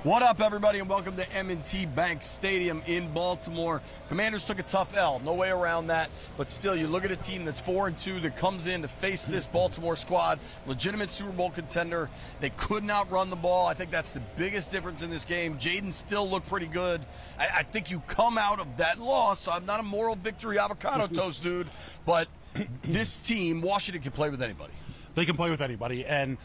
What up, everybody, and welcome to M&T Bank Stadium in Baltimore. Commanders took a tough L, no way around that, but still, you look at a team that's 4-2 that comes in to face this Baltimore squad, legitimate Super Bowl contender. They could not run the ball. I think that's the biggest difference in this game. Jaden still looked pretty good. I think you come out of that loss. I'm not a moral victory avocado toast dude, but this team, Washington, can play with anybody. They can play with anybody, and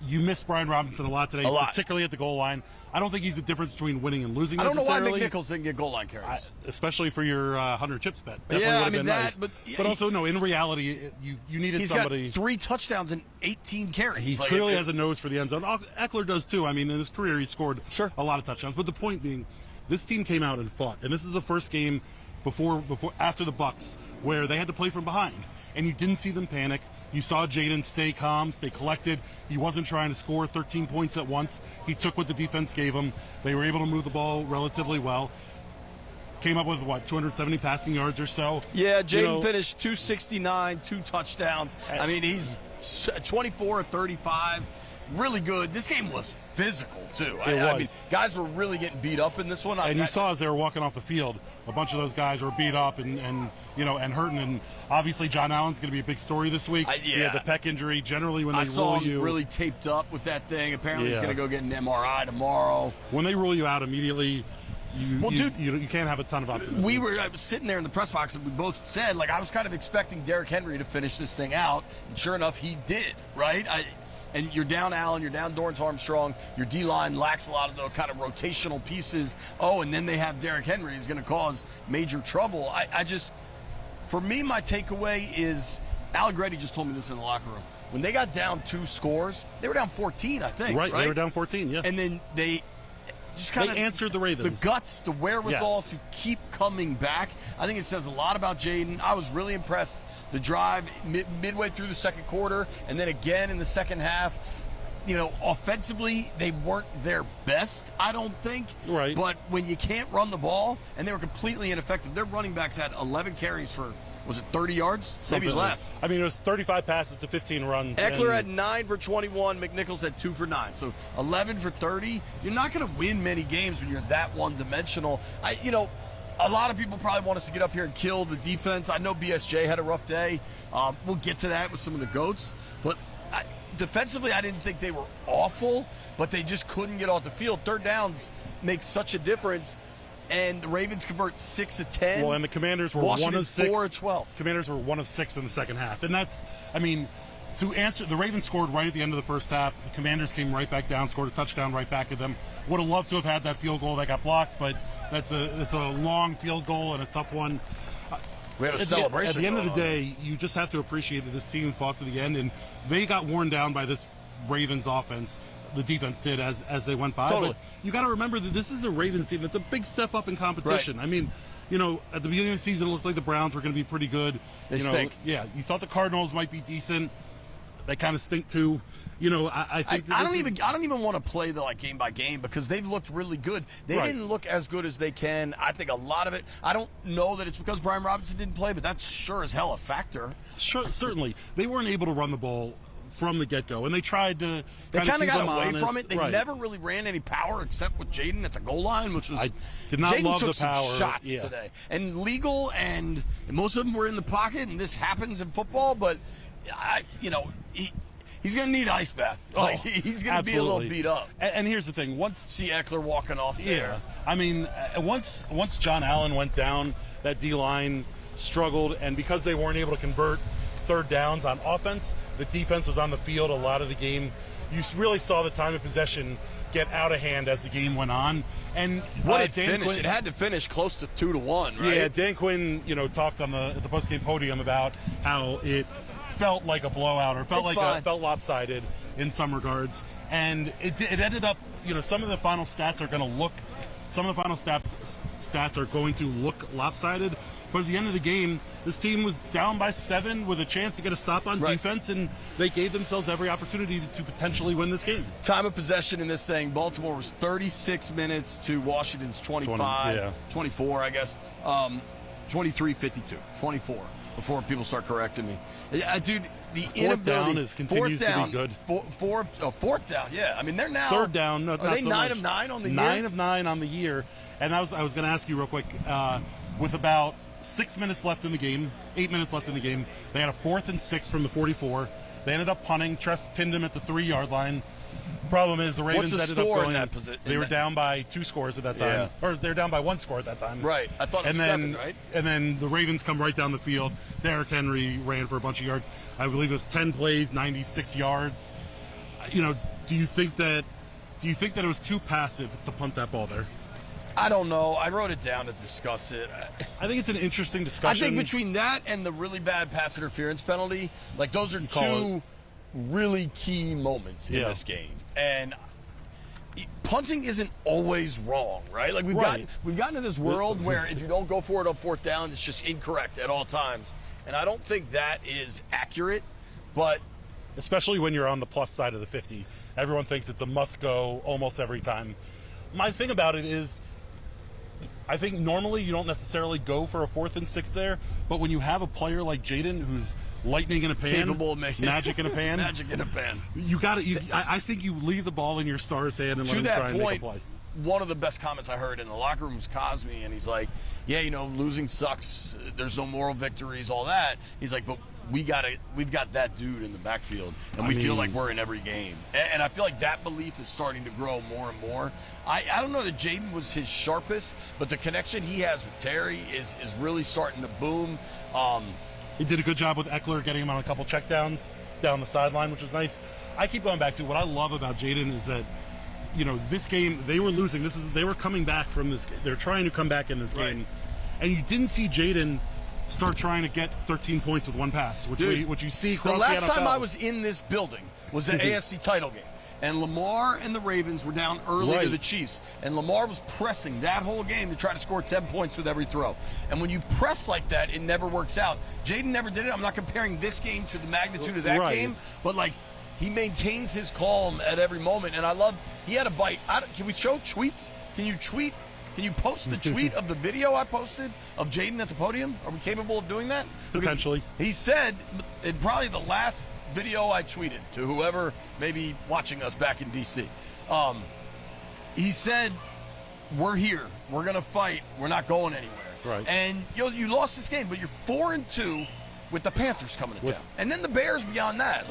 you missed Brian Robinson a lot today, particularly at the goal line. I don't think he's the difference between winning and losing. I don't know why McNichols didn't get goal line carries, especially for your 100 chips bet. Definitely yeah, I mean that, nice. But also no. In reality, you needed somebody. He's got 3 touchdowns and 18 carries. He clearly has a nose for the end zone. Eckler does too. I mean, in his career, he scored a lot of touchdowns. But the point being, this team came out and fought, and this is the first game after the Bucs where they had to play from behind. And you didn't see them panic. You saw Jaden stay calm, stay collected. He wasn't trying to score 13 points at once. He took what the defense gave him. They were able to move the ball relatively well. Came up with, 270 passing yards or so? Yeah, Jaden finished 269, 2 touchdowns. I mean, he's 24 35. Really good. This game was physical, too. I mean, guys were really getting beat up in this one. And you saw as they were walking off the field, a bunch of those guys were beat up and hurting. And obviously, John Allen's going to be a big story this week. He had the pec injury. Generally, when they saw him really taped up with that thing. Apparently, he's going to go get an MRI tomorrow. When they rule you out immediately, you can't have a ton of optimism. I was sitting there in the press box, and we both said, I was kind of expecting Derrick Henry to finish this thing out. And sure enough, he did, right? And you're down Allen, you're down Dorrance Armstrong, your D-line lacks a lot of the kind of rotational pieces. Oh, and then they have Derrick Henry who's going to cause major trouble. For me, my takeaway is, Allegretti just told me this in the locker room. When they got down 2 scores, they were down 14, I think. Right? They were down 14, yeah. And then they just kind of answered the Ravens. The guts, the wherewithal to keep coming back. I think it says a lot about Jaden. I was really impressed. The drive midway through the second quarter, and then again in the second half. Offensively, they weren't their best, I don't think. Right. But when you can't run the ball, and they were completely ineffective. Their running backs had 11 carries for, was it 30 yards? Maybe less. I mean, it was 35 passes to 15 runs. Eckler had 9 for 21. McNichols had 2 for 9. So 11 for 30. You're not going to win many games when you're that one-dimensional. A lot of people probably want us to get up here and kill the defense. I know BSJ had a rough day. We'll get to that with some of the GOATs. But defensively, I didn't think they were awful, but they just couldn't get off the field. Third downs make such a difference. And the Ravens convert 6 of 10. Well, and the Commanders were Washington 1 of 6. 4 of 12. Commanders were 1 of 6 in the second half. And that's, to answer, the Ravens scored right at the end of the first half. The Commanders came right back down, scored a touchdown right back at them. Would have loved to have had that field goal that got blocked, but it's a long field goal and a tough one. We have a celebration. At the end of the day, you just have to appreciate that this team fought to the end, and they got worn down by this Ravens offense. The defense did as they went by. Totally. But you got to remember that this is a Ravens team that's a big step up in competition. Right. I mean, at the beginning of the season, it looked like the Browns were going to be pretty good. They stink. Yeah, you thought the Cardinals might be decent. They kind of stink too. I think I don't even want to play the game by game because they've looked really good. They didn't look as good as they can. I think a lot of it. I don't know that it's because Brian Robinson didn't play, but that's sure as hell a factor. Sure, certainly, they weren't able to run the ball from the get-go, and they tried to. They kind of got away honest. from it. They never really ran any power except with Jaden at the goal line, which was. I did not Jaden love took the power. Some shots today, and legal, and most of them were in the pocket, and this happens in football. But he's going to need ice bath. He's going to be a little beat up. And here's the thing: see Eckler walking off there. I mean, once John Allen went down, that D-line struggled, and because they weren't able to convert third downs on offense, the defense was on the field a lot of the game. You really saw the time of possession get out of hand as the game went on. And what it finished, it had to finish close to 2-1, right? Yeah, Dan Quinn, talked on the post-game podium about how it felt like a blowout or felt lopsided in some regards, and it ended up. Some of the final stats are going to look. Some of the final stats are going to look lopsided, but at the end of the game, this team was down by 7 with a chance to get a stop on defense, and they gave themselves every opportunity to potentially win this game. Time of possession in this thing, Baltimore was 36 minutes to Washington's 25, 24, I guess, 23-52, 24. before people start correcting me. Dude, the fourth down continues to be good. Fourth down, yeah. I mean, they're now third down. Are they so 9 of 9 on the year? 9 of 9 on the year. And I was going to ask you real quick. With about 6 minutes left in the game, 8 minutes left in the game, they had a 4th and 6 from the 44. They ended up punting. Trest pinned him at the 3-yard line. Problem is, the Ravens ended up going. They were down by 2 scores at that time, or they're down by 1 score at that time. Right. I thought it was 7, right? And then the Ravens come right down the field. Derrick Henry ran for a bunch of yards. I believe it was 10 plays, 96 yards. You know, do you think that it was too passive to punt that ball there? I don't know. I wrote it down to discuss it. I think it's an interesting discussion. I think between that and the really bad pass interference penalty, like those are two really key moments in this game. And punting isn't always wrong, right? Like we've gotten to this world where if you don't go for it on 4th down, it's just incorrect at all times. And I don't think that is accurate, but especially when you're on the plus side of the 50, everyone thinks it's a must go almost every time. My thing about it is, I think normally you don't necessarily go for a 4th and 6 there, but when you have a player like Jaden who's lightning in a pan, capable of making magic in a pan, you got it. I think you leave the ball in your star's hand and let him try and make a play. One of the best comments I heard in the locker room was Cosme, and he's like, "Yeah, you know, losing sucks. There's no moral victories, all that." He's like, "But we've got that dude in the backfield, and we feel like we're in every game." And I feel like that belief is starting to grow more and more. I don't know that Jaden was his sharpest, but the connection he has with Terry is really starting to boom. He did a good job with Eckler, getting him on a couple checkdowns down the sideline, which was nice. I keep going back to what I love about Jaden is that, you know, this game they were losing. They were coming back from this. They're trying to come back in this game, and you didn't see Jaden start trying to get 13 points with one pass, which you see across the NFL. The last time I was in this building was the AFC title game, and Lamar and the Ravens were down early to the Chiefs, and Lamar was pressing that whole game to try to score 10 points with every throw. And when you press like that, it never works out. Jaden never did it. I'm not comparing this game to the magnitude of that game, but like he maintains his calm at every moment, and I love he had a bite. Can we show tweets? Can you tweet? Can you post the tweet of the video I posted of Jaden at the podium? Are we capable of doing that? Potentially. He said, in probably the last video I tweeted to whoever may be watching us back in D.C., he said, "We're here. We're going to fight. We're not going anywhere." Right. And you lost this game, but you're 4-2 with the Panthers coming to town. And then the Bears beyond that.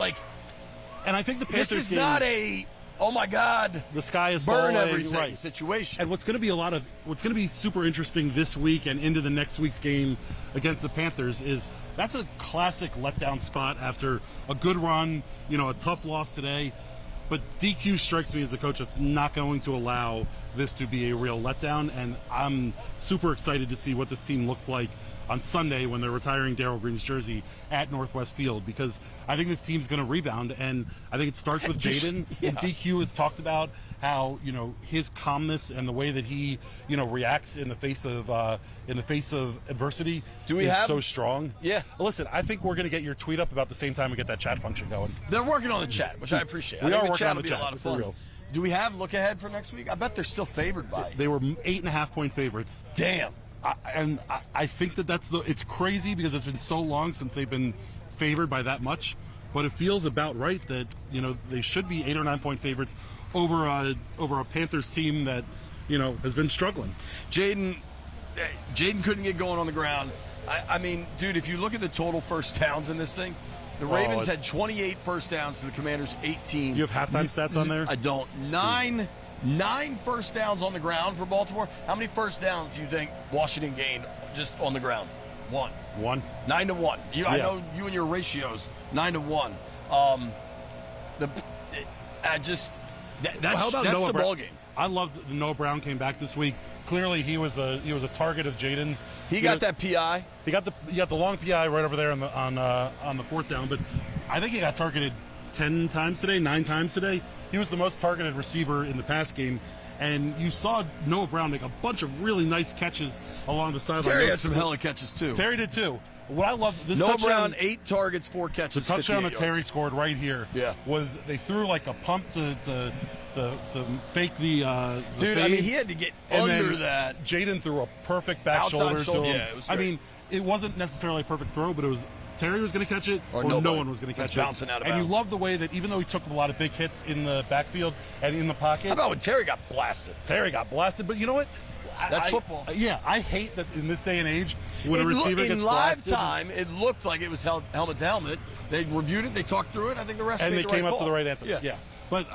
And I think the Panthers this is not a, oh my God, the sky is burn falling everything situation. And what's going to be super interesting this week and into the next week's game against the Panthers is that's a classic letdown spot after a good run, you know, a tough loss today. But DQ strikes me as the coach that's not going to allow this to be a real letdown, and I'm super excited to see what this team looks like on Sunday when they're retiring Darryl Green's jersey at Northwest Field, because I think this team's going to rebound, and I think it starts with Jaden. And DQ has talked about how, you know, his calmness and the way that he, you know, reacts in the face of adversity is so strong. Yeah. Listen, I think we're going to get your tweet up about the same time we get that chat function going. They're working on the chat, which I appreciate. We I are think working on the will be chat. a lot of fun. Real. Do we have look ahead for next week? I bet they're still favored by. They were 8.5-point favorites. Damn. I think it's crazy because it's been so long since they've been favored by that much, but it feels about right that, you know, they should be 8 or 9 point favorites over a Panthers team that, you know, has been struggling. Jaden couldn't get going on the ground. I mean, dude, if you look at the total first downs in this thing, the Ravens had 28 first downs to the Commanders' 18. Do you have halftime stats on there? I don't. Nine first downs on the ground for Baltimore. How many first downs do you think Washington gained just on the ground? One. 9-1. I know you and your ratios. 9-1. That's the ball game. I love that Noah Brown came back this week. Clearly, he was a target of Jaden's. He got that PI. He got the long PI right over there on the 4th down. But I think he got targeted 9 times today. He was the most targeted receiver in the pass game, and you saw Noah Brown make a bunch of really nice catches along the sideline. Terry had some hella catches too. Terry did too. what I love this Noah touchdown, Brown, 8 targets, 4 catches. the touchdown 58 that Terry yards. scored right here. Yeah. Was they threw like a pump to fake the Dude, I fade, mean, he had to get and under then that. Jaden threw a perfect back Outside shoulder shoulder, to him. yeah, it was I great. mean, it wasn't necessarily a perfect throw, but it was Terry was going to catch it, or no nobody. one was going to catch It's it. bouncing out of and bounds. you love the way that even though he took a lot of big hits in the backfield and in the pocket, How about when Terry got blasted? Terry got blasted. But you know what? That's football. Yeah, I hate that in this day and age when a In receiver gets live blasted. time, it looked like it was helmet to helmet. They reviewed it, they talked through it. I think the rest And made they the came right up to call. the right answer. Yeah. But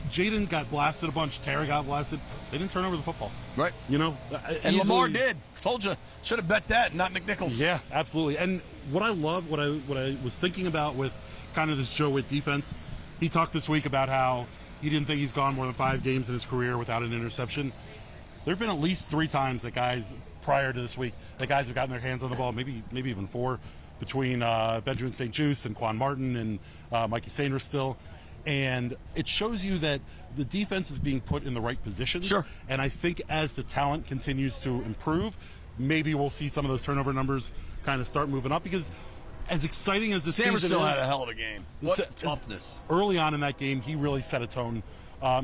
Jaden got blasted a bunch. Terry got blasted. They didn't turn over the football. Right. You know? And easily. Lamar did. Told you. Should have bet that, not McNichols. Yeah, absolutely. And what I love, what I was thinking about with kind of this Joe Witt defense, he talked this week about how he didn't think he's gone more than 5 games in his career without an interception. There have been at least 3 times that guys prior to this week, that guys have gotten their hands on the ball, maybe even 4, between Benjamin St. Juste and Quan Martin and Mikey Sainristil still. And it shows you that the defense is being put in the right positions. Sure. And I think as the talent continues to improve, maybe we'll see some of those turnover numbers kind of start moving up, because as exciting as the season is, still had a hell of a game. What toughness. Early on in that game, he really set a tone.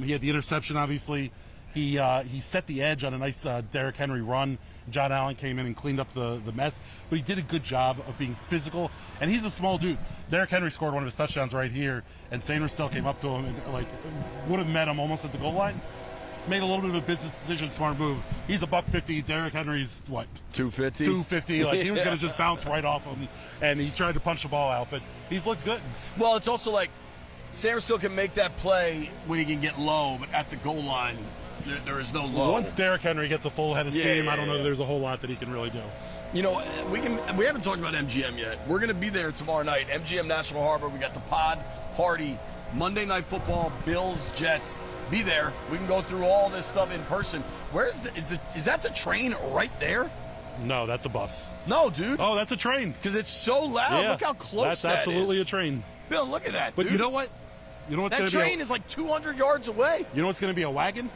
He had the interception, obviously. He set the edge on a nice Derrick Henry run. John Allen came in and cleaned up the mess, but he did a good job of being physical. And he's a small dude. Derrick Henry scored one of his touchdowns right here, and Sainristil still came up to him and would have met him almost at the goal line. Made a little bit of a business decision, smart move. He's a $150. Derrick Henry's what? 250. 250. Like he was going to just bounce right off him, and he tried to punch the ball out, but he's looked good. Well, it's also like Sainristil can make that play when he can get low, but at the goal line, there is no low. Once Derrick Henry gets a full head of steam, I don't know yeah. if there's a whole lot that he can really do. You know, we haven't talked about MGM yet. We're going to be there tomorrow night. MGM National Harbor. We got the pod party, Monday Night Football, Bills, Jets. Be there. We can go through all this stuff in person. Where's is that the train right there? No, that's a bus. No, dude. Oh, that's a train. Because it's so loud. Yeah, Look how close that's absolutely is. a train. Bill, look at that, But dude. you know what? You know what's That going to be train is like 200 yards away. You know what's going to be a wagon?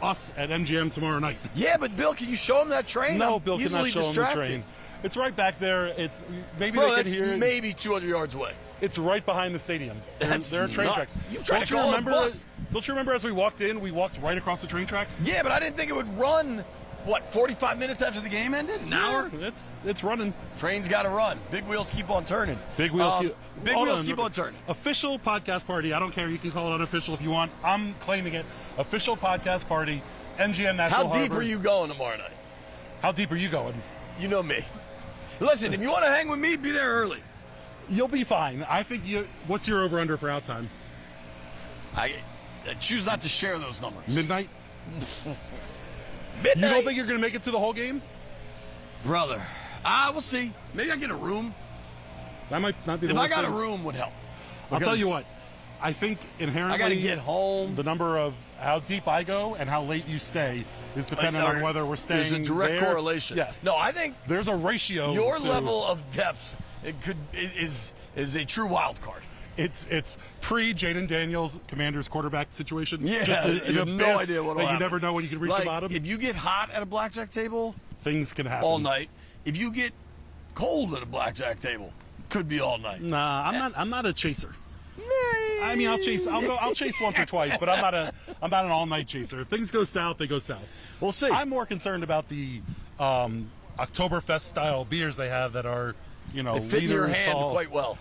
Us at MGM tomorrow night. Yeah, but Bill, can you show him that train? No, I'm Bill cannot easily show distracted. him the train. It's right back there. It's maybe Bro, they can that's hear it. maybe 200 yards away. It's right behind the stadium. There are train nuts. tracks. You tried Don't to you call it a remember? bus. Don't you remember as we walked in, we walked right across the train tracks? Yeah, but I didn't think it would run, 45 minutes after the game ended? An hour? It's running. Train's got to run. Big wheels keep on turning. Big wheels keep on turning. Official podcast party. I don't care. You can call it unofficial if you want. I'm claiming it. Official podcast party. MGM National How deep Harbor. are you going tomorrow night? How deep are you going? You know me. Listen, if you want to hang with me, be there early. You'll be fine. I think you. What's your over/under for out time? I choose not to share those numbers. Midnight. Midnight? You don't think you're going to make it to the whole game? Brother, we'll see. Maybe I get a room. That might not be the If I worst got a thing. room, would help. I'll tell you Because what. I think inherently I got to get home. the number of how deep I go and how late you stay is dependent on whether we're staying There's a direct there. correlation. Yes. No, I think There's a ratio. your to- level of depth is a true wild card. It's pre Jaden Daniels Commanders quarterback situation. Yeah, Just an you have no abyss idea what'll that you happen. never know when you can reach Like, the bottom. if you get hot at a blackjack table, Things can happen all night. If you get cold at a blackjack table, could be all night. Nah, I'm not a chaser. I mean, I'll chase once or twice, but I'm not an all-night chaser. If things go south, they go south. We'll see. I'm more concerned about the Oktoberfest style beers they have that are, They fit in your liters hand tall. quite well.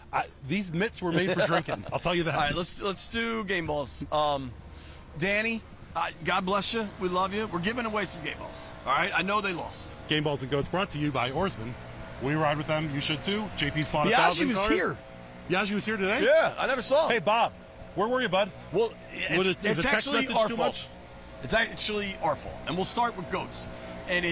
These mitts were made for drinking. I'll tell you that. All right, let's do game balls. Danny, God bless you. We love you. We're giving away some game balls. All right, I know they lost. Game Balls and Goats brought to you by Oarsman. We ride with them. You should too. JP's bought Yaji 1,000 was cars. here. Yaji was here today? Yeah, I never saw him. Hey, Bob, where were you, bud? Well, Was it's a text actually message our too fault. much? It's actually our fault. And we'll start with goats. And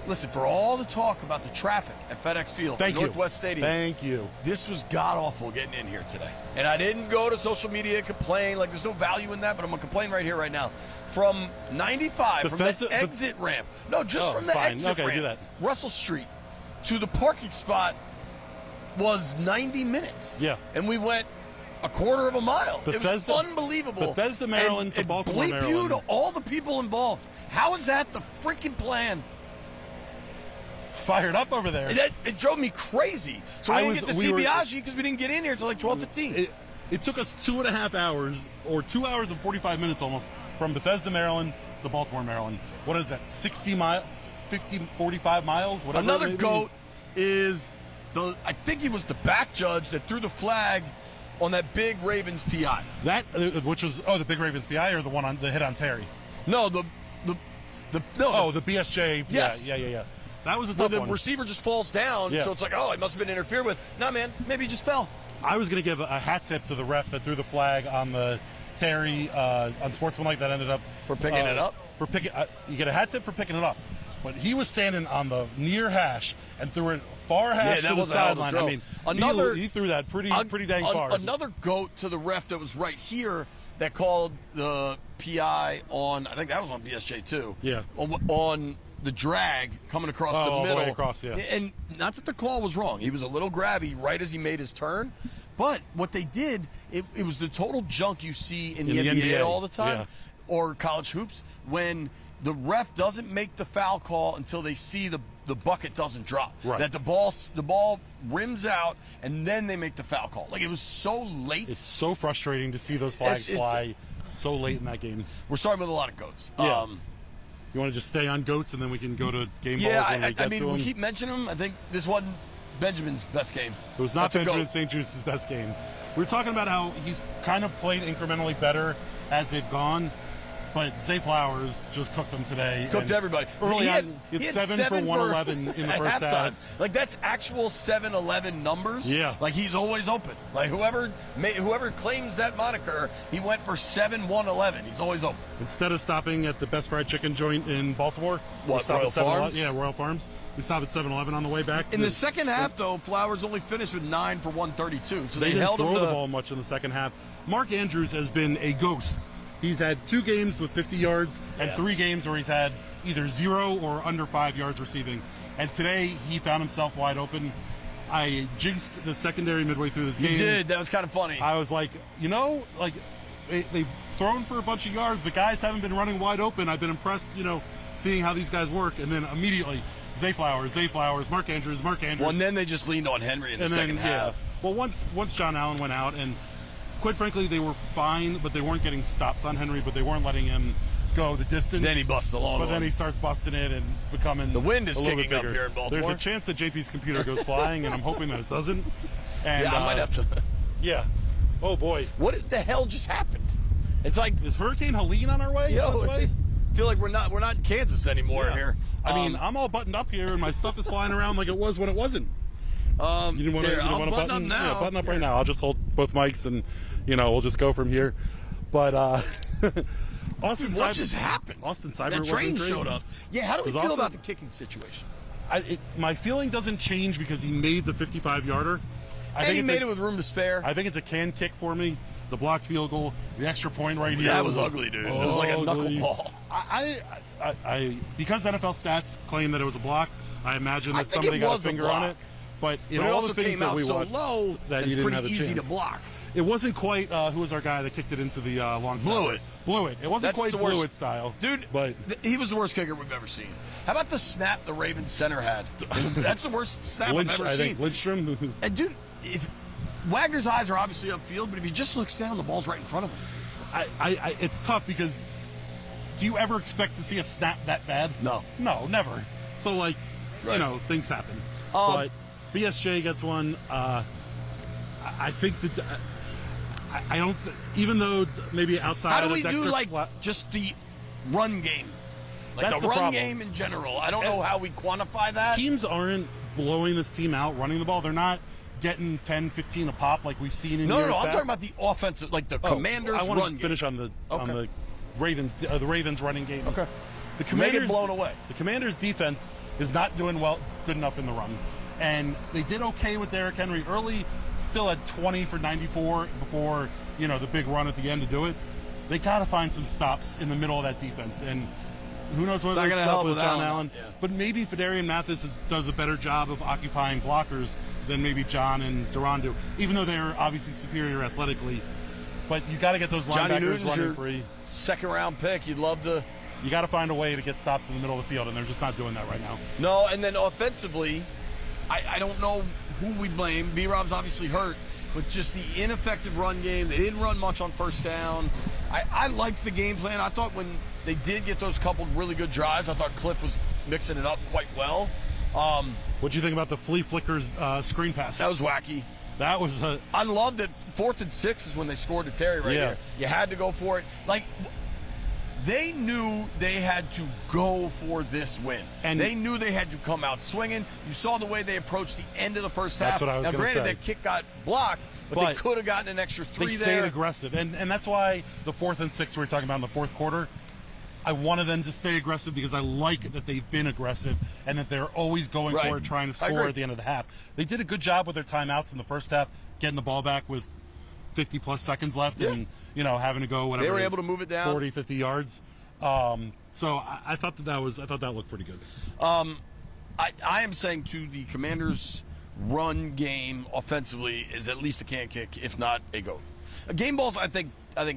listen, for all the talk about the traffic at FedEx Field, Thank you. Northwest Stadium. Thank you. This was god-awful getting in here today. And I didn't go to social media and complain. Like, there's no value in that, but I'm going to complain right here, right now. From 95, from the exit ramp. No, just from the fine. exit Okay, ramp. do that. Russell Street to the parking spot was 90 minutes. Yeah. And we went a quarter of a mile. It was Bethesda- unbelievable. Bethesda, Maryland and to Baltimore, bleep you Maryland. to all the people involved. How is that the freaking plan? fired up over there. It drove me crazy. So we didn't get to see Biaggi because we didn't get in here until like 12:15. It took us 2.5 hours, or 2 hours and 45 minutes almost, from Bethesda, Maryland to Baltimore, Maryland. What is that, 50, 45 miles? Whatever. Another GOAT is I think he was the back judge that threw the flag on that big Ravens PI. That, which was, the big Ravens PI, or the one on the hit on Terry? No, the BSJ. Yes. Yeah. That was a tough one. The receiver just falls down, so it's like, it must have been interfered with. Nah, man, maybe he just fell. I was going to give a hat tip to the ref that threw the flag on the Terry unsportsmanlike that ended up for picking it up. You get a hat tip for picking it up, but he was standing on the near hash and threw it far hash to the sideline. I mean, he threw that pretty dang far. Another GOAT to the ref that was right here that called the PI on. I think that was on BSJ too. Yeah. On the drag coming across the middle. All the way across, yeah. And not that the call was wrong. He was a little grabby right as he made his turn. But what they did, it was the total junk you see in the NBA all the time, or college hoops, when the ref doesn't make the foul call until they see the bucket doesn't drop. Right. That the ball rims out, and then they make the foul call. Like, it was so late. It's so frustrating to see those flags fly so late in that game. We're starting with a lot of GOATs. Yeah. You want to just stay on GOATs, and then we can go to game balls when we get to them? We keep mentioning them. I think this wasn't Benjamin's best game. It was not Benjamin St. Juste's best game. We were talking about how he's kind of played incrementally better as they've gone, but Zay Flowers just cooked them today. Cooked everybody. Early on, he had 7 for 111 in the first half. Like, that's actual 7-11 numbers. Yeah. Like, he's always open. Like, whoever claims that moniker, he went for 7-111. He's always open. Instead of stopping at the best fried chicken joint in Baltimore, Royal Farms? Yeah, Royal Farms. We stopped at 7-Eleven on the way back. In the second half, though, Flowers only finished with 9 for 132. So they held him didn't throw the ball much in the second half. Mark Andrews has been a ghost. He's had 2 games with 50 yards and 3 games where he's had either 0 or under 5 yards receiving. And today, he found himself wide open. I jinxed the secondary midway through this game. You did. That was kind of funny. I was like, they've thrown for a bunch of yards, but guys haven't been running wide open. I've been impressed, seeing how these guys work. And then immediately, Zay Flowers, Mark Andrews. Well, and then they just leaned on Henry in the second half. Well, once John Allen went out, and quite frankly, they were fine, but they weren't getting stops on Henry, but they weren't letting him go the distance. Then he busts the long one. But then he starts busting it and becoming the wind is a little kicking bit up bigger. here in Baltimore. There's a chance that JP's computer goes flying, and I'm hoping that it doesn't. And, I might have to. Yeah. Oh, boy. What the hell just happened? It's like, is Hurricane Helene on our way? I feel like we're not in Kansas anymore here. I mean, I'm all buttoned up here, and my stuff is flying around like it was when it wasn't. You didn't want to button up now. Yeah, button up right now. I'll just hold both mics, and we'll just go from here. But Austin Dude, what just happened? Austin Cyber that train showed up. Yeah, how do we feel about the kicking situation? My feeling doesn't change because he made the 55-yarder. And he made it with room to spare. I think it's a can kick for me. The blocked field goal, the extra point right here. That was ugly, dude. It was like a knuckleball. I because NFL stats claim that it was a block, I imagine that somebody got a finger on it. But in all the things that we watched, low, that it's you didn't pretty have a easy chance. to block. It wasn't quite. Who was our guy that kicked it into the long snapper? Blew it. It wasn't quite Blew It style, dude. But he was the worst kicker we've ever seen. How about the snap the Ravens center had? That's the worst snap I've ever seen. I think Lindstrom. And dude, if Wagner's eyes are obviously upfield, but if he just looks down, the ball's right in front of him. It's tough because do you ever expect to see a snap that bad? No, never. So things happen. But BSJ gets one. I think that I don't. Even though maybe outside. How do we of Dexter do just the run game? Like That's the run problem. game in general. I don't know how we quantify that. Teams aren't blowing this team out running the ball. They're not getting 10, 15 a pop like we've seen in years No, I'm past. talking about the offensive, like the Commanders' I want run to finish game. on the Ravens, the Ravens running game. Okay. The Commanders get blown away. The Commanders' defense is not doing good enough in the run, and they did okay with Derrick Henry early. Still at 20 for 94 before the big run at the end to do it. They got to find some stops in the middle of that defense, and who knows what's up with John Allen. Yeah. But maybe Fedarian Mathis does a better job of occupying blockers than maybe John and Duran do, even though they're obviously superior athletically. But you got to get those linebackers running free. Second round pick. You'd love to you got to find a way to get stops in the middle of the field, and they're just not doing that right now. No, and then offensively, I don't know who we blame. B-Rob's obviously hurt, but just the ineffective run game. They didn't run much on first down. I liked the game plan. I thought when they did get those couple really good drives, I thought Cliff was mixing it up quite well. What'd you think about the flea flickers screen pass? That was wacky. That was I loved it. 4th and 6 is when they scored to Terry right here. You had to go for it. Like, they knew they had to go for this win. And they knew they had to come out swinging. You saw the way they approached the end of the first half. That's what I was now, going to say. Granted, that kick got blocked, but they could have gotten an extra 3 they there. They stayed aggressive. And that's why the 4th and 6 we were talking about in the fourth quarter, I wanted them to stay aggressive because I like that they've been aggressive and that they're always going for it, trying to score at the end of the half. They did a good job with their timeouts in the first half, getting the ball back with 50-plus seconds left and, having to go whatever. They were able to move it down 40, 50 yards. So I thought that looked pretty good. I am saying to the Commanders' run game offensively is at least a can kick, if not a goat. Game balls, I think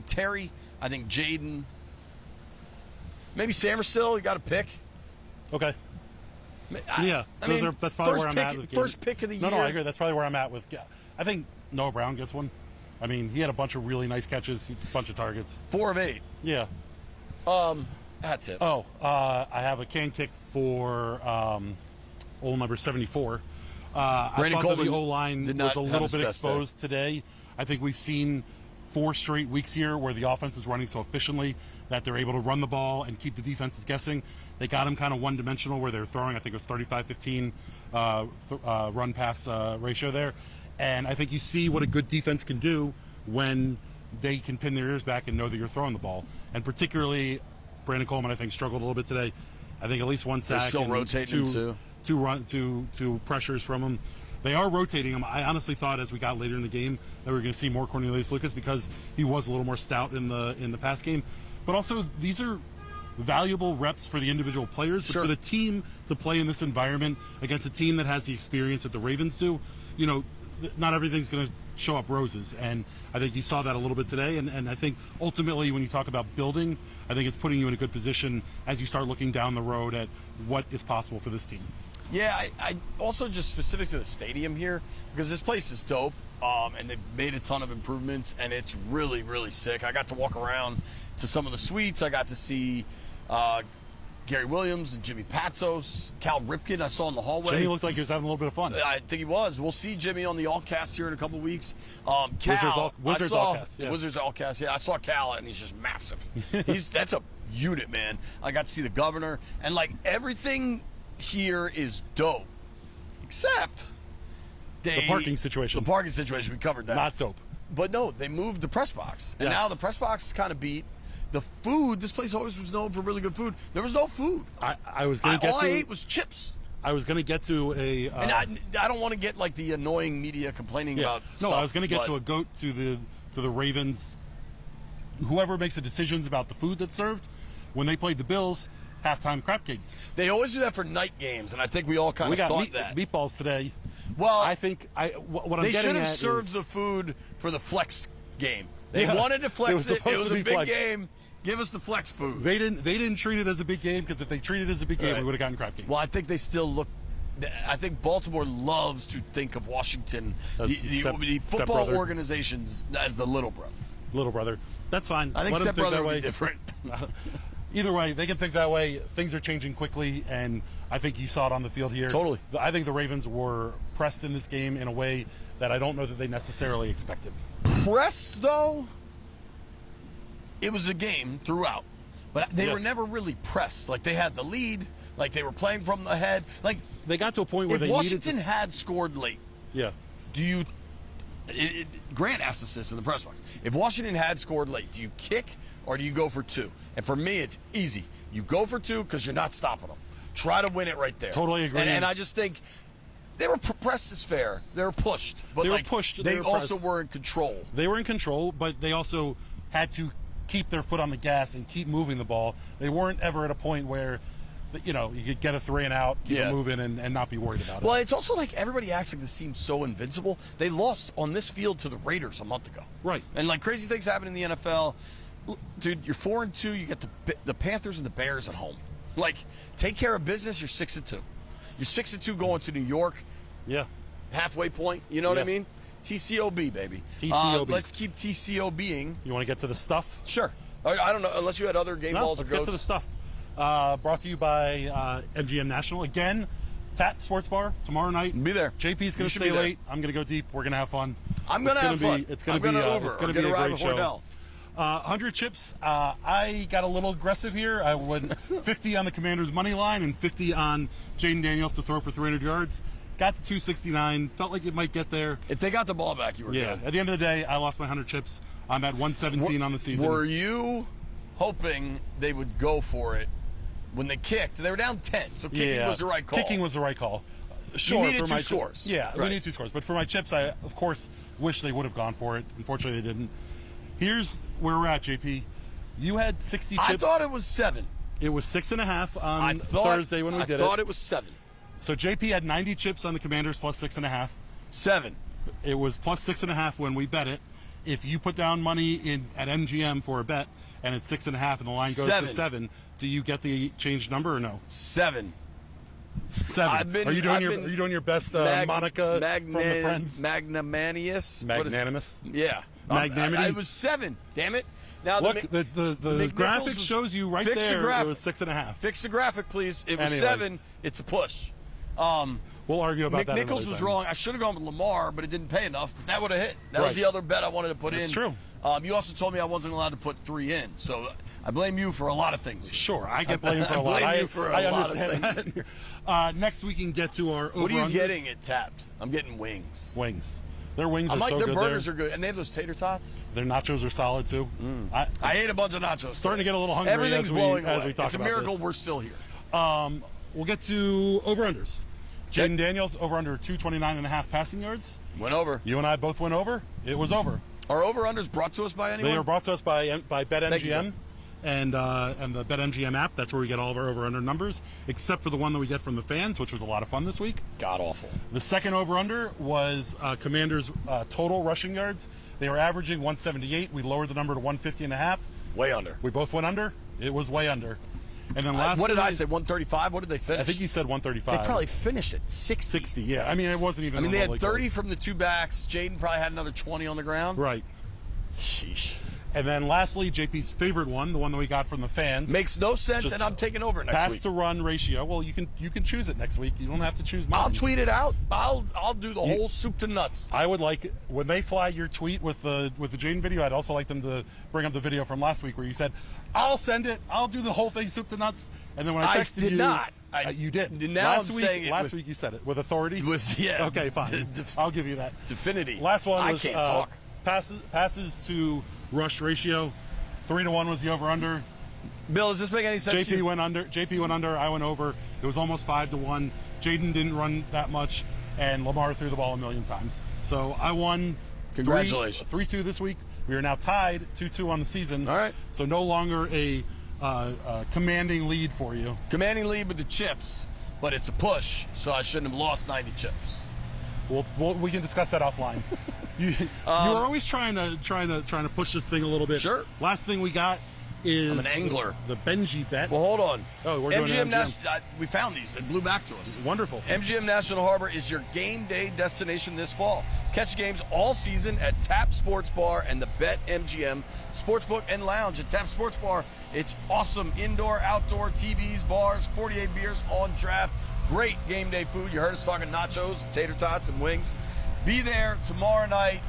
Terry, I think Jaden, maybe Samerstill. You got to pick. Okay. That's probably where I'm at with first pick of the year. No, I agree. That's probably where I'm at with. I think Noah Brown gets one. I mean, he had a bunch of really nice catches, a bunch of targets. 4 of 8. Yeah. That's it. I have a can kick for old number 74. I thought that the O-line was a little bit exposed today. I think we've seen 4 straight weeks here where the offense is running so efficiently that they're able to run the ball and keep the defenses guessing. They got them kind of one-dimensional where they're throwing, I think it was 35-15 run-pass ratio there. And I think you see what a good defense can do when they can pin their ears back and know that you're throwing the ball. And particularly, Brandon Coleman, I think, struggled a little bit today. I think at least 1 sack. They're still rotating him, too. Two pressures from him. They are rotating him. I honestly thought as we got later in the game that we were going to see more Cornelius Lucas because he was a little more stout in the pass game. But also, these are valuable reps for the individual players, but for the team to play in this environment against a team that has the experience that the Ravens do, not everything's going to show up roses. And I think you saw that a little bit today. And I think ultimately when you talk about building, I think it's putting you in a good position as you start looking down the road at what is possible for this team. Yeah, I also just specific to the stadium here, because this place is dope, and they've made a ton of improvements, and it's really, really sick. I got to walk around to some of the suites. I got to see Gary Williams and Jimmy Patsos, Cal Ripken I saw in the hallway. Jimmy looked like he was having a little bit of fun. I think he was. We'll see Jimmy on the Allcast here in a couple weeks. Cal, Wizards Allcast. Yeah. Wizards Allcast, yeah. I saw Cal, and he's just massive. That's a unit, man. I got to see the governor, and everything here is dope, except the parking situation. The parking situation, we covered that. Not dope. But no, they moved the press box, and now the press box is kind of beat. The food, this place always was known for really good food. There was no food. I was going to get all I ate was chips. I was going to get to a... and I don't want to get the annoying media complaining about stuff. No, I was going to get to a goat to the Ravens. Whoever makes the decisions about the food that's served, when they played the Bills, halftime crap cakes. They always do that for night games, and I think we all kind of thought that. Meatballs today. Well, I think what I'm getting at is... They should have served the food for the flex game. They wanted to flex it. It was a big game. Give us the flex food. They didn't treat it as a big game, because if they treated it as a big game, we would have gotten crap games. Well, I think they still look... I think Baltimore loves to think of Washington, the football organizations, as the little brother. Little brother. That's fine. I think stepbrother would be different. Either way, they can think that way. Things are changing quickly, and I think you saw it on the field here. Totally. I think the Ravens were pressed in this game in a way that I don't know that they necessarily expected. Pressed, though, it was a game throughout. But they were never really pressed. They had the lead. They were playing from the head. They got to a point where they needed to... If Washington had scored late, do you... Grant asked us this in the press box. If Washington had scored late, do you kick or do you go for 2? And for me, it's easy. You go for 2 because you're not stopping them. Try to win it right there. Totally agree. And I just think they were pressed is fair. They were pushed. But they were pushed. They also were in control. They were in control, but they also had to keep their foot on the gas and keep moving the ball. They weren't ever at a point where... you could get a 3 and out, keep it moving, and not be worried about it. Well, it's also everybody acts like this team's so invincible. They lost on this field to the Raiders a month ago. Right. And crazy things happen in the NFL. Dude, you're 4-2. You got the Panthers and the Bears at home. Like, take care of business. You're 6-2. You're 6-2 going to New York. Yeah. Halfway point. You know what I mean? TCOB, baby. TCOB. Let's keep TCOBing. You want to get to the stuff? Sure. I don't know, unless you had other game balls or goats. Let's get to the stuff. Brought to you by MGM National. Again, Tap Sports Bar tomorrow night. Be there. JP's going to stay late. I'm going to go deep. We're going to have fun. I'm going to have fun. It's going to be Uber. It's going to be a great show. 100 chips. I got a little aggressive here. I went 50 on the Commanders' money line and 50 on Jaden Daniels to throw for 300 yards. Got to 269. Felt like it might get there. If they got the ball back, you were good. At the end of the day, I lost my 100 chips. I'm at 117 on the season. Were you hoping they would go for it when they kicked? They were down 10, so kicking was the right call. Kicking was the right call. Sure, you needed for two scores. Yeah, we needed 2 scores. But for my chips, I, of course, wish they would have gone for it. Unfortunately, they didn't. Here's where we're at, JP. You had 60 chips. I thought it was 7. It was 6.5 on Thursday when we did it. I thought it was 7. So JP had 90 chips on the Commanders plus 6.5. 7. It was plus 6.5 when we bet it. If you put down money at MGM for a bet and it's 6.5 and the line goes to 7, do you get the changed number or no? 7. 7. Are you doing your best Monica from the Friends? Magnanimous. Magnanimous. Yeah. Magnanimity. It was 7. Damn it. Now look, the graphic shows you right there. It was 6.5. Fix the graphic, please. It was 7. It's a push. We'll argue about that. Nichols was wrong. I should have gone with Lamar, but it didn't pay enough. But that would have hit. That was the other bet I wanted to put in. That's true. You also told me I wasn't allowed to put 3 in, so I blame you for a lot of things. Sure, I get blamed for a lot. I blame you for a lot of things. Next, we can get to our over-unders. What are you getting at Tapped? I'm getting wings. Wings. Their wings are so good. Their burgers are good, and they have those tater tots. Their nachos are solid too. I ate a bunch of nachos. Starting to get a little hungry. Everything's blowing away. As we talk it's a about miracle this. we're still here. We'll get to over-unders. Jaden Daniels over under 229.5 passing yards. Went over. You and I both went over. It was over. Are over-unders brought to us by anyone? They are brought to us by BetMGM and the BetMGM app. That's where we get all of our over-under numbers, except for the one that we get from the fans, which was a lot of fun this week. God awful. The second over-under was Commanders' total rushing yards. They were averaging 178. We lowered the number to 150.5. Way under. We both went under. It was way under. And then last what did I say, 135? What did they finish? I think you said 135. They probably finished it 60. 60, yeah. I mean, it wasn't even they had 30 close. from the 2 backs. Jaden probably had another 20 on the ground. Right. Sheesh. And then lastly, JP's favorite one, the one that we got from the fans. Makes no sense, and I'm taking over next week. Pass to run ratio. Well, you can choose it next week. You don't have to choose mine. I'll tweet it out. I'll do the whole soup to nuts. I would like when they fly your tweet with the Jaden video. I'd also like them to bring up the video from last week where you said, "I'll send it. I'll do the whole thing soup to nuts." And then when I texted you, not. You did. Now last I'm week, saying it last week you said it with authority. Okay, fine. I'll give you that. Definity. Last one was I can't talk. Passes to rush ratio. 3-1 was the over/under. Bill, does this make any sense? JP went under. I went over. It was almost 5-1. Jaden didn't run that much, and Lamar threw the ball a million times. So I won. Congratulations. 3-2 this week. We are now tied 2-2 on the season. All right. So no longer a commanding lead for you. Commanding lead with the chips, but it's a push. So I shouldn't have lost 90 chips. We can discuss that offline. You're always trying to push this thing a little bit. Sure. Last thing we got is I'm an angler. The Benji bet. Well, hold on. Oh, we're doing MGM. We found these. They blew back to us. Wonderful. MGM National Harbor is your game day destination this fall. Catch games all season at Tap Sports Bar and the BetMGM Sportsbook and Lounge. At Tap Sports Bar, it's awesome indoor, outdoor TVs, bars, 48 beers on draft. Great game day food. You heard us talking nachos, tater tots, and wings. Be there tomorrow night.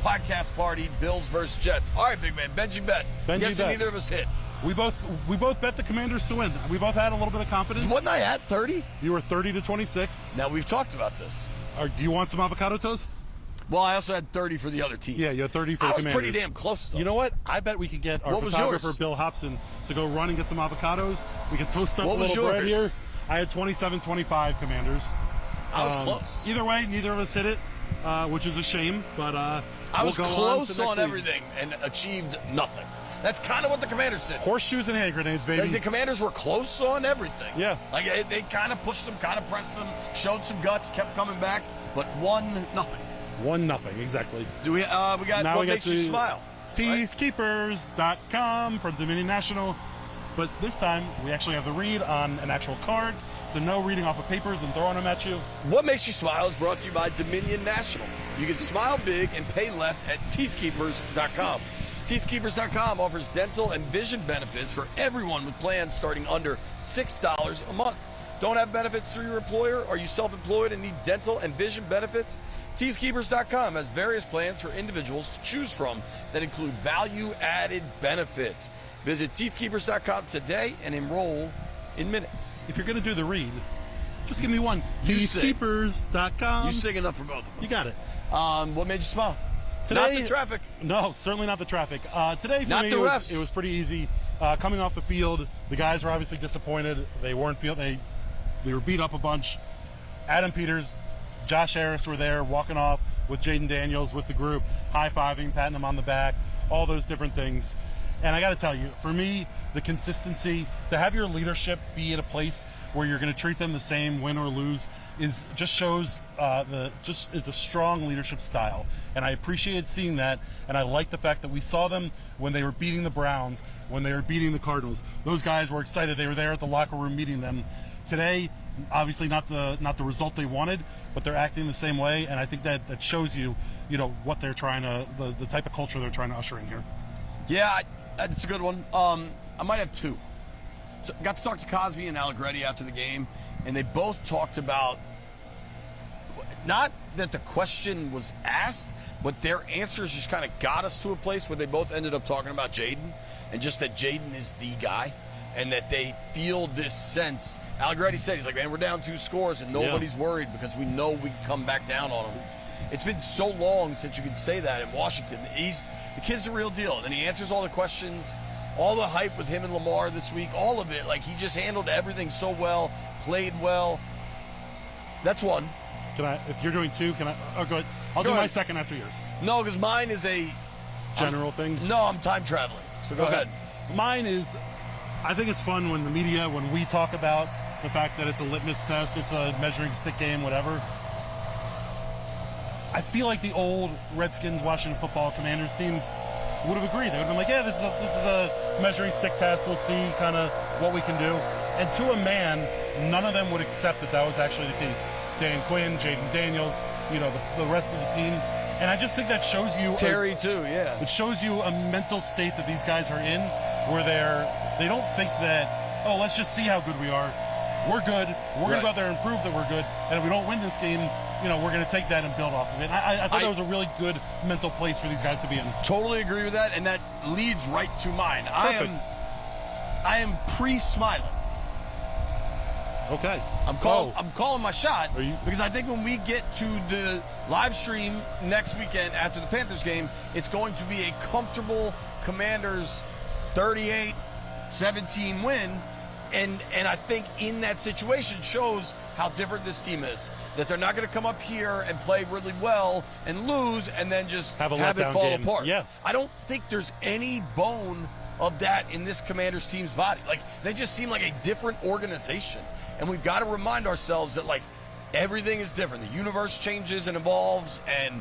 Podcast party, Bills versus Jets. All right, big man. Benji bet. Guessing neither of us hit. We both bet the Commanders to win. We both had a little bit of confidence. Wasn't I at 30? You were 30-26. Now, we've talked about this. Do you want some avocado toast? Well, I also had 30 for the other team. Yeah, you had 30 for the Commanders. I was pretty damn close, though. You know what? I bet we could get our photographer, Bill Hobson, to go run and get some avocados. We can toast up a little bread here. I had 27-25 Commanders. I was close. Either way, neither of us hit it, which is a shame. But I was close on everything and achieved nothing. That's kind of what the Commanders did. Horseshoes and hand grenades, baby. Like the Commanders were close on everything. Yeah. Like they kind of pushed them, kind of pressed them, showed some guts, kept coming back, but 1-0. 1-0, exactly. Do we got now what makes you smile? Teethkeepers.com from Dominion National. But this time, we actually have the read on an actual card, so no reading off of papers and throwing them at you. What Makes You Smile is brought to you by Dominion National. You can smile big and pay less at Teethkeepers.com. Teethkeepers.com offers dental and vision benefits for everyone with plans starting under $6 a month. Don't have benefits through your employer? Are you self-employed and need dental and vision benefits? Teethkeepers.com has various plans for individuals to choose from that include value-added benefits. Visit Teethkeepers.com today and enroll in minutes. If you're going to do the read, just give me one. You sing. Teethkeepers.com. You sing enough for both of us. You got it. What made you smile? Today, Not the traffic. No, certainly not the traffic. Today for Not me, the it refs. was pretty easy. Coming off the field, the guys were obviously disappointed. They weren't they were beat up a bunch. Adam Peters, Josh Harris were there walking off with Jaden Daniels with the group, high-fiving, patting them on the back, all those different things. And I got to tell you, for me, the consistency, to have your leadership be at a place where you're going to treat them the same, win or lose, is just shows is a strong leadership style. And I appreciated seeing that. And I like the fact that we saw them when they were beating the Browns, when they were beating the Cardinals. Those guys were excited. They were there at the locker room meeting them. Today, obviously not the result they wanted, but they're acting the same way. And I think that shows you, what they're trying to, the type of culture they're trying to usher in here. Yeah, it's a good one. I might have two. So, got to talk to Cosby and Allegretti after the game, and they both talked about not that the question was asked, but their answers just kind of got us to a place where they both ended up talking about Jaden, and just that Jaden is the guy, and that they feel this sense. Allegretti said, he's like, man, we're down 2 scores, and nobody's worried because we know we can come back down on them. It's been so long since you could say that in Washington. The kid's the real deal, and he answers all the questions. All the hype with him and Lamar this week, all of it, like he just handled everything so well, played well. That's one. If you're doing 2, can I? Oh, go ahead. I'll do my second after yours. No, because mine is a general thing. No, I'm time traveling. So go ahead. Mine is, I think it's fun when the media, when we talk about the fact that it's a litmus test, it's a measuring stick game, whatever. I feel like the old Redskins, Washington Football, Commanders teams would have agreed. They would have been like, yeah, this is a measuring stick test. We'll see kind of what we can do. And to a man, none of them would accept that was actually the case. Dan Quinn, Jaden Daniels, the rest of the team. And I just think that shows you Terry too, yeah. It shows you a mental state that these guys are in, where they don't think that, oh, let's just see how good we are. We're good. We're going to go out there and prove that we're good. And if we don't win this game, we're going to take that and build off of it. I thought that was a really good mental place for these guys to be in. Totally agree with that, and that leads right to mine. Perfect. I am pre-smiling. Okay. I'm calling my shot because I think when we get to the live stream next weekend after the Panthers game, it's going to be a comfortable Commanders 38-17 win. And I think in that situation shows how different this team is. That they're not going to come up here and play really well and lose and then just have it fall apart. Yeah. I don't think there's any bone of that in this Commanders team's body. Like, they just seem like a different organization. And we've got to remind ourselves that, like, everything is different. The universe changes and evolves, and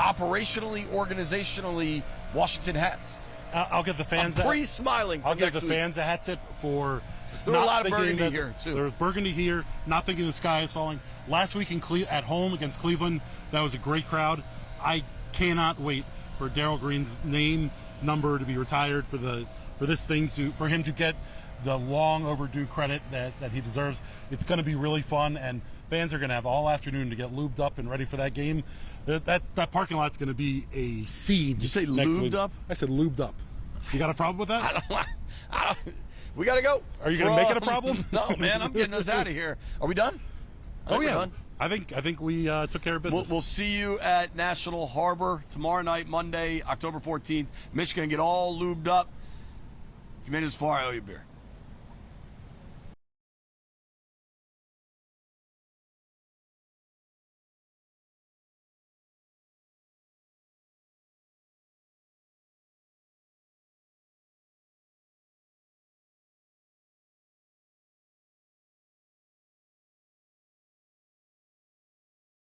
operationally, organizationally, Washington has. I'll give the fans. I'm pre-smiling. I'll give the fans a hat tip for. There were a lot of burgundy here too. There was burgundy here. Not thinking the sky is falling. Last week at home against Cleveland, that was a great crowd. I cannot wait for Darryl Green's number to be retired, for him to get the long overdue credit that he deserves. It's going to be really fun, and fans are going to have all afternoon to get lubed up and ready for that game. That parking lot's going to be a siege. Did you say lubed up? I said lubed up. You got a problem with that? I don't, we got to go. Are you going to make it a problem? No, man, I'm getting us out of here. Are we done? Oh, yeah. Done? I think we took care of business. We'll see you at National Harbor tomorrow night, Monday, October 14th. Michigan, get all lubed up. Commanders far, I owe you a beer.